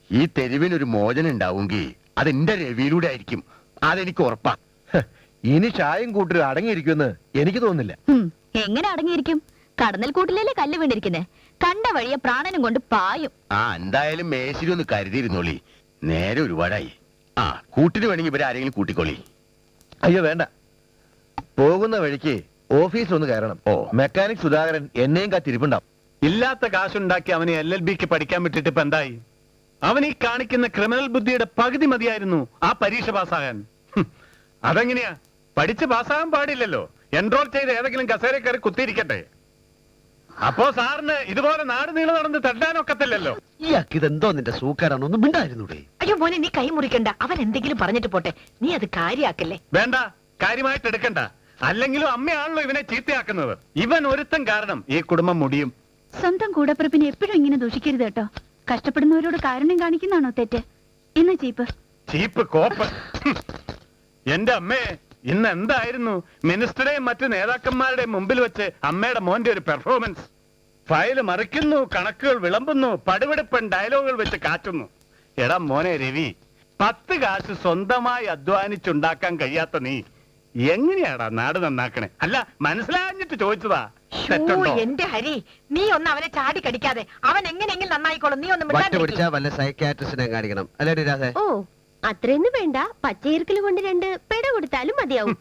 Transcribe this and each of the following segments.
ഈ തെരുവിനൊരു മോചനം ഉണ്ടാവുമെങ്കിൽ അതെന്റെ രവിയിലൂടെ ആയിരിക്കും. അതെനിക്ക് ഉറപ്പാ. ഇനി ചായം കൂട്ടർ അടങ്ങിയിരിക്കുമെന്ന് എനിക്ക് തോന്നുന്നില്ല. എങ്ങനെ അടങ്ങിയിരിക്കും? കടന്നൽ കൂട്ടിലല്ലേ കല്ല് വീണിരിക്കുന്നേ. കണ്ട വഴിയെ പ്രാണനും കൊണ്ട് പായും. എന്തായാലും മേശിരി ഒന്ന് കരുതിയിരുന്നോളി. നേരെ ഒരുപാടായി. കൂട്ടിന് വേണമെങ്കിൽ ഇവരെ ആരെങ്കിലും കൂട്ടിക്കോളി. അയ്യോ വേണ്ട, പോകുന്ന വഴിക്ക് ഓഫീസിലൊന്ന് കയറണം. മെക്കാനിക് സുധാകരൻ എന്നെയും കാത്തിരിപ്പുണ്ടാവും. ഇല്ലാത്ത കാശുണ്ടാക്കി അവനെ LLBക്ക് പഠിക്കാൻ വിട്ടിട്ട് ഇപ്പൊ എന്തായി? അവൻ ഈ കാണിക്കുന്ന ക്രിമിനൽ ബുദ്ധിയുടെ പകുതി മതിയായിരുന്നു ആ പരീക്ഷ പാസ്സാകാൻ. അതെങ്ങനെയാ? പഠിച്ച് പാസ്സാകാൻ പാടില്ലല്ലോ. എൻറോൾ ചെയ്ത് ഏതെങ്കിലും കസേര കയറി കുത്തിയിരിക്കട്ടെ. അപ്പോ സാറിന് ഇതുപോലെ നാട് നീളെ നടന്ന് തട്ടാനൊക്കത്തില്ലല്ലോ. ഇതെന്തോ നിന്റെ സൂക്കാരാണൊന്നും മിണ്ടായിരുന്നൂടെ? അയ്യോ മോനെ, നീ കൈ മുറിക്കണ്ട. അവൻ എന്തെങ്കിലും പറഞ്ഞിട്ട് പോട്ടെ, നീ അത് കാര്യാക്കല്ലേ. വേണ്ട, കാര്യമായിട്ട് എടുക്കണ്ട. അല്ലെങ്കിലും അമ്മയാണല്ലോ ഇവനെ ചീത്തയാക്കുന്നത്. ഇവൻ ഒരുത്തൻ കാരണം ഈ കുടുംബം മുടിയും. സ്വന്തം കൂടപ്പിറപ്പിനെ എപ്പോഴും ഇങ്ങനെ ദൂഷിക്കരുത് കേട്ടോ. കഷ്ടപ്പെടുന്നവരോട് കാരുണ്യം കാണിക്കുന്നതാണോ തെറ്റ്? ഇന്ന് ചീപ്പ് കോപ്പ്. എന്റെ അമ്മേ, ഇന്ന് എന്തായിരുന്നു മിനിസ്റ്ററുടെയും മറ്റു നേതാക്കന്മാരുടെയും മുമ്പിൽ വെച്ച് അമ്മയുടെ മോന്റെ ഒരു പെർഫോമൻസ്. ഫയല് മറിക്കുന്നു, കണക്കുകൾ വിളമ്പുന്നു, പടുവെടുപ്പൻ ഡയലോഗുകൾ വെച്ച് കാറ്റുന്നു. എടാ മോനെ രവി, 10 കാശ് സ്വന്തമായി അധ്വാനിച്ചുണ്ടാക്കാൻ കഴിയാത്ത നീ എങ്ങനെയാടാ നാട് നന്നാക്കണേ? അല്ല, മനസ്സിലാഞ്ഞിട്ട് ചോദിച്ചതാ. എന്റെ ഹരി, നീ ഒന്ന് അവനെ ചാടി കടിക്കാതെ. അവൻ എങ്ങനെയെങ്കിലും നന്നായിക്കോളും. നീ ഒന്ന് പിടിച്ചാ വല്ല സൈക്യാട്രിസ്റ്റിനെ കാണിക്കണം. അല്ലേടി രാധേ? ഓ, അത്രയൊന്നും വേണ്ട. പച്ചയിറക്കൽ കൊണ്ട് 2 പെട കൊടുത്താലും മതിയാവും.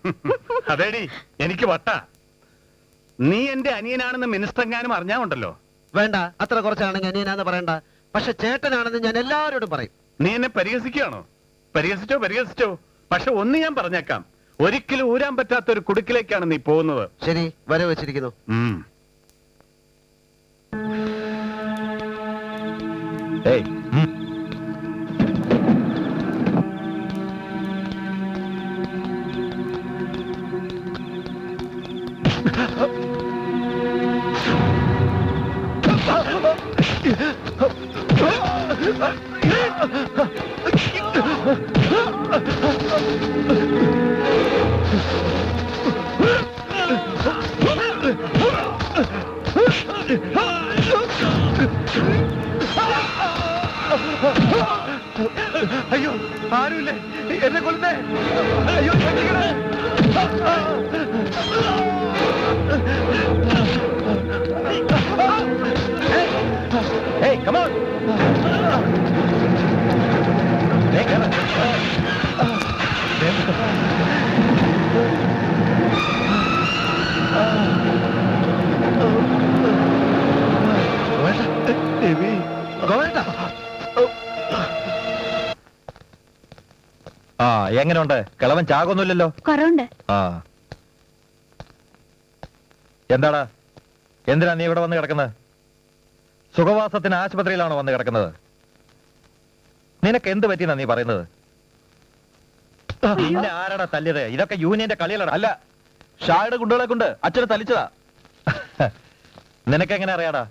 അതേടി, എനിക്ക് വട്ട. നീ എന്റെ അനിയനാണെന്ന് മിനിസ്റ്റർ എങ്ങാനും അറിഞ്ഞാണ്ടല്ലോ. വേണ്ട, അത്ര കുറച്ചാണെങ്കിൽ അനിയനാന്ന് പറയണ്ട. പക്ഷെ ചേട്ടനാണെന്ന് ഞാൻ എല്ലാവരോടും പറയും. നീ എന്നെ പരിഹസിക്കുകയാണോ? പരിഹസിച്ചോ. പക്ഷെ ഒന്ന് ഞാൻ പറഞ്ഞേക്കാം, ഒരിക്കലും ഊരാൻ പറ്റാത്ത ഒരു കുടുക്കിലേക്കാണ് നീ പോകുന്നത്. ശരി, വരെ വെച്ചിരിക്കുന്നു. അയ്യോ, ആരുമില്ലേ? എന്നെ കൊല്ലുന്നേ! അയ്യോ, hey, come on! Hey, come on! എങ്ങനെയുണ്ട്? കിളവൻ ചാകൊന്നുമില്ലല്ലോ. കുറവുണ്ട്. എന്താടാ, എന്തിനാ നീ ഇവിടെ വന്ന് കിടക്കുന്നത്? സുഖവാസത്തിന് ആശുപത്രിയിലാണോ വന്ന് കിടക്കുന്നത്? നിനക്ക് എന്ത് പറ്റിയെന്നാ നീ പറയുന്നത്? നിന്നെ ആരാടാ തല്ലിയത്? ഇതൊക്കെ യൂണിയന്റെ കളികളാണ്. അല്ല, ഷായുടെ കുട്ടികളെ കൊണ്ട് അച്ഛനെ തല്ലിച്ചതാ. നിനക്കെങ്ങനെ അറിയാടാ?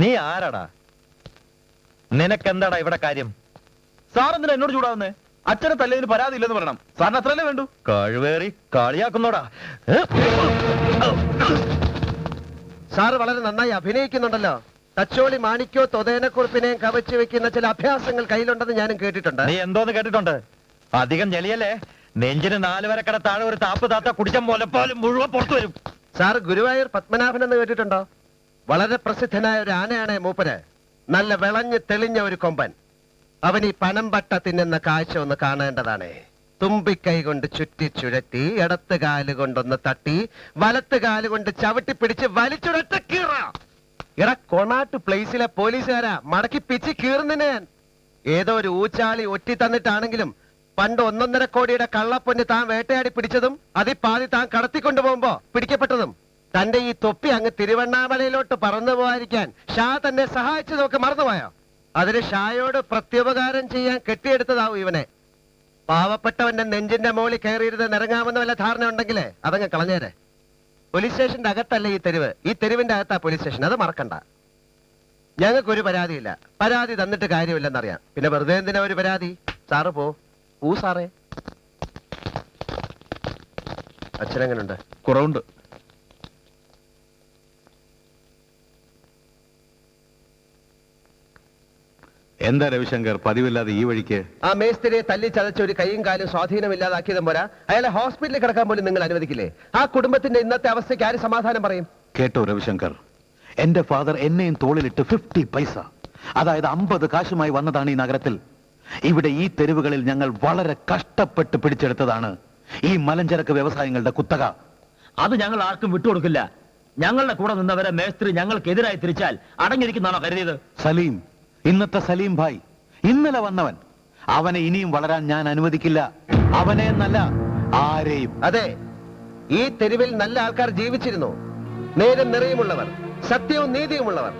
നീ ആരാടാ? നിനക്കെന്താടാ ഇവിടെ കാര്യം? സാറെന്തിനാ എന്നോട് ചൂടാവുന്നേ? അച്ഛനെ തല്ലിയതിന് പരാതി ഇല്ലെന്ന് പറയണം. സാറിന് അത്രല്ലേ വേണ്ടു? കഴിവേറി കളിയാക്കുന്നോടാ. സാറ് വളരെ നന്നായി അഭിനയിക്കുന്നുണ്ടല്ലോ. തച്ചോളി മാണിക്കോ തൊതേനക്കുറിപ്പിനെയും കവച്ചു വെക്കുന്ന ചില അഭ്യാസങ്ങൾ കയ്യിലുണ്ടെന്ന് ഞാനും കേട്ടിട്ടുണ്ട്. നീ എന്തോന്ന് കേട്ടിട്ടുണ്ട്? അധികം ഞെളിയല്ലേ? നെഞ്ചിന് 4 വരക്കട താഴെ ഒരു താപ്പ് താത്ത കുടിച്ച മുലപ്പാലും മുഴുവൻ പുറത്തു വരും. സാർ ഗുരുവായൂർ പത്മനാഭൻ എന്ന് കേട്ടിട്ടുണ്ടോ? വളരെ പ്രസിദ്ധനായ ഒരു ആനയാണ് മൂപ്പര്. നല്ല വിളഞ്ഞ് തെളിഞ്ഞ ഒരു കൊമ്പൻ. അവൻ ഈ പനമ്പട്ട തിന്നുന്ന കാഴ്ച ഒന്ന് കാണേണ്ടതാണ്. തുമ്പിക്കൈ കൊണ്ട് ചുറ്റി ചുഴറ്റി, ഇടത്ത് കാല് കൊണ്ടൊന്ന് തട്ടി, വലത്ത് കാല് കൊണ്ട് ചവിട്ടി പിടിച്ച് വലിച്ചുടട്ട് കീറ. കൊണാട്ട് പ്ലേസിലെ പോലീസുകാരാ മടക്കി പിച്ച് കീറുന്നതിന് ഞാൻ. ഏതോ ഒരു ഊച്ചാളി ഒറ്റി തന്നിട്ടാണെങ്കിലും പണ്ട് 1.5 കോടിയുടെ കള്ളപ്പൊന്ന് താൻ വേട്ടയാടി പിടിച്ചതും അതിൽ പാതി താൻ കടത്തിക്കൊണ്ടുപോകുമ്പോ പിടിക്കപ്പെട്ടതും തന്റെ ഈ തൊപ്പി അങ്ങ് തിരുവണ്ണാമലയിലോട്ട് പറന്നു പോകാതിരിക്കാൻ ഷാ തന്നെ സഹായിച്ചതൊക്കെ മറന്നുപോയോ? അതിന് ഷായോട് പ്രത്യുപകാരം ചെയ്യാൻ കെട്ടിയെടുത്തതാവും ഇവനെ. പാവപ്പെട്ടവന്റെ നെഞ്ചിന്റെ മോളിൽ കയറിയിരുന്ന് നിറങ്ങാമെന്ന് വല്ല ധാരണ ഉണ്ടെങ്കിലേ അതങ്ങ് കളഞ്ഞേരെ. പോലീസ് സ്റ്റേഷന്റെ അകത്തല്ല ഈ തെരുവ്, ഈ തെരുവിന്റെ അകത്താ പോലീസ് സ്റ്റേഷൻ. അത് മറക്കണ്ട. ഞങ്ങൾക്കൊരു പരാതിയില്ല. പരാതി തന്നിട്ട് കാര്യമില്ലെന്നറിയാം. പിന്നെ വെറുതെ എന്തിനാ ഒരു പരാതി? സാറ് പോ സാറേ. അച്ഛനെങ്ങനുണ്ട്? കുറവുണ്ട്. എന്താ രവിശങ്കർ പതിവില്ലാതെ ഈ വഴിക്ക്? ആ മേസ്തിരിയെ തല്ലി ചതച്ച ഒരു കൈയും കാലും സ്വാധീനമില്ലാതാക്കിയതും പോരാ, അയാളെ ഹോസ്പിറ്റലിൽ കിടക്കാൻ പോലും നിങ്ങൾ അനുവദിക്കില്ലേ? ആ കുടുംബത്തിന്റെ ഇന്നത്തെ അവസ്ഥയ്ക്ക് ആര് സമാധാനം പറയും? കേട്ടോ രവിശങ്കർ, എന്റെ ഫാദർ എന്നെയും തോളിലിട്ട് 50 പൈസ, അതായത് 50 കാശുമായി വന്നതാണ് ഈ നഗരത്തിൽ. ഇവിടെ ഈ തെരുവുകളിൽ ഞങ്ങൾ വളരെ കഷ്ടപ്പെട്ട് പിടിച്ചെടുത്തതാണ് ഈ മലഞ്ചരക്ക് വ്യവസായങ്ങളുടെ കുത്തക. അത് ഞങ്ങൾ ആർക്കും വിട്ടുകൊടുക്കില്ല. ഞങ്ങളുടെ കൂടെ നിന്നവരെ മേസ്ത്രി ഞങ്ങൾക്കെതിരായി തിരിച്ചാൽ അടങ്ങിയിരിക്കുന്നതാണോ കരുതിയത്? സലീം, ഇന്നത്തെ സലീം ഭായ്, ഇന്നലെ വന്നവൻ, അവനെ ഇനിയും വളരാൻ ഞാൻ അനുവദിക്കില്ല. അവനെ എന്നല്ല, ആരെയും. അതെ, ഈ തെരുവിൽ നല്ല ആൾക്കാർ ജീവിച്ചിരുന്നു. നേരും നിറയുമുള്ളവർ, സത്യവും നീതിയുമുള്ളവർ.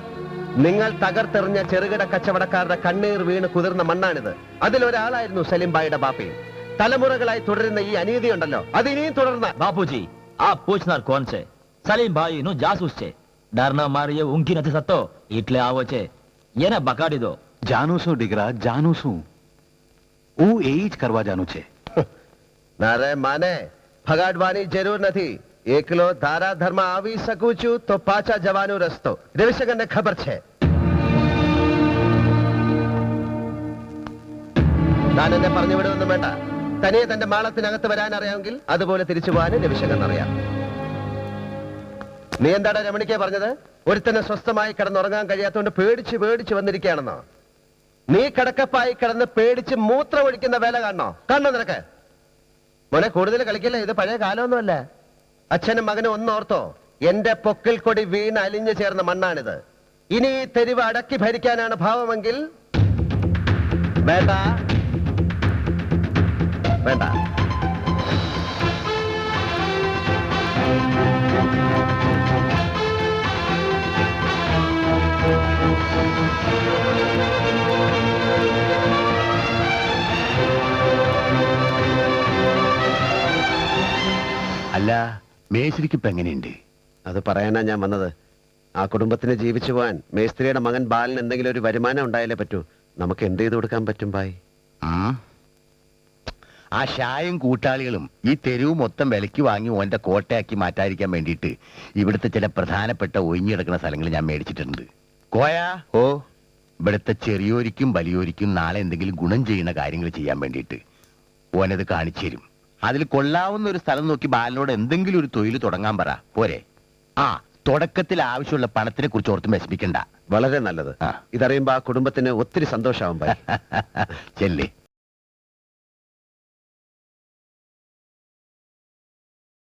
നിങ്ങൾ തകർത്തെറിഞ്ഞ ചെറുകിട കച്ചവടക്കാരുടെ കണ്ണീർ വീണ് കുതിർന്ന മണ്ണാണിത്. അതിലൊരാളായിരുന്നു സലീം ഭായിയുടെ ബാപ്പയും. തലമുറകളായി തുടരുന്ന ഈ അനീതി ഉണ്ടല്ലോ, അത് ഇനിയും തുടർന്ന. बापूजी, आप पूछनार कोण છે? સલીમ ભાઈ નું જાસૂસ છે. ડરના મારીએ ઊંઘી નથી શકતો એટલે આવો છે. એને બગાડી દો. જાનું છું દીકરા, જાનું છું. હું એ જ કરવા જાનું છે. ના રે માને, ફગાડવાની જરૂર નથી. એકલો ધારા ધર્મ આવી શકું છું તો પાછા જવાનો રસ્તો રવિશંકરને ખબર છે. താൻ എന്നെ പറഞ്ഞു വിടുമെന്നും വേണ്ട. തനിയെ തന്റെ മാളത്തിനകത്ത് വരാൻ അറിയാമെങ്കിൽ അതുപോലെ തിരിച്ചു പോകാനും രവിശങ്കറിന് അറിയാം. നീ എന്താടാ രമണിക്കെ പറഞ്ഞത്? ഒരുത്തന്നെ സ്വസ്ഥമായി കിടന്നുറങ്ങാൻ കഴിയാത്തതുകൊണ്ട് പേടിച്ച് പേടിച്ച് വന്നിരിക്കുകയാണെന്നോ? നീ കിടക്കപ്പായി കിടന്ന് പേടിച്ച് മൂത്രം ഒഴിക്കുന്ന വേല കാണണോ? കാണണോ നിനക്ക്? മോനെ, കൂടുതൽ കളിക്കല്ലേ, ഇത് പഴയ കാലമൊന്നുമല്ല. അച്ഛനും മകനും ഒന്നോർത്തോ, എന്റെ പൊക്കിൽ കൊടി വീണ് അലിഞ്ഞു ചേർന്ന മണ്ണാണിത്. ഇനി ഈ തെരുവ് അടക്കി ഭരിക്കാനാണ് ഭാവമെങ്കിൽ വേണ്ട വേണ്ട. അല്ല, മേശരിക്ക് ഇപ്പൊ എങ്ങനെയുണ്ട്? അത് പറയാനാ ഞാൻ വന്നത്. ആ കുടുംബത്തിന് ജീവിച്ചു പോകാൻ മേസ്ത്രിയുടെ മകൻ ബാലന് എന്തെങ്കിലും ഒരു വരുമാനം ഉണ്ടായാലേ പറ്റൂ. നമുക്ക് എന്ത് ചെയ്തു കൊടുക്കാൻ പറ്റും ബായ്? ആ ഷായും കൂട്ടാളികളും ഈ തെരുവ് മൊത്തം വിലയ്ക്ക് വാങ്ങി ഓന്റെ കോട്ടയാക്കി മാറ്റാതിരിക്കാൻ വേണ്ടിയിട്ട് ഇവിടുത്തെ ചില പ്രധാനപ്പെട്ട ഒഴിഞ്ഞിടക്കുന്ന സ്ഥലങ്ങൾ ഞാൻ മേടിച്ചിട്ടുണ്ട്. കോയാ, ഓ, ഇവിടുത്തെ ചെറിയോരിക്കും വലിയോരിക്കും നാളെ എന്തെങ്കിലും ഗുണം ചെയ്യുന്ന കാര്യങ്ങൾ ചെയ്യാൻ വേണ്ടിയിട്ട് ഓനത് കാണിച്ചു തരും. അതിൽ കൊള്ളാവുന്ന ഒരു സ്ഥലം നോക്കി ബാലനോട് എന്തെങ്കിലും ഒരു തൊഴിൽ തുടങ്ങാൻ പറ, പോരെ? ആ, തുടക്കത്തിൽ ആവശ്യമുള്ള പണത്തിനെ കുറിച്ച് ഓർത്തും വിഷമിക്കണ്ട. വളരെ നല്ലത്. ആ. ഇതറിയുമ്പോ ആ കുടുംബത്തിന് ഒത്തിരി സന്തോഷമാവും ബായ്. ചെല്ലേ.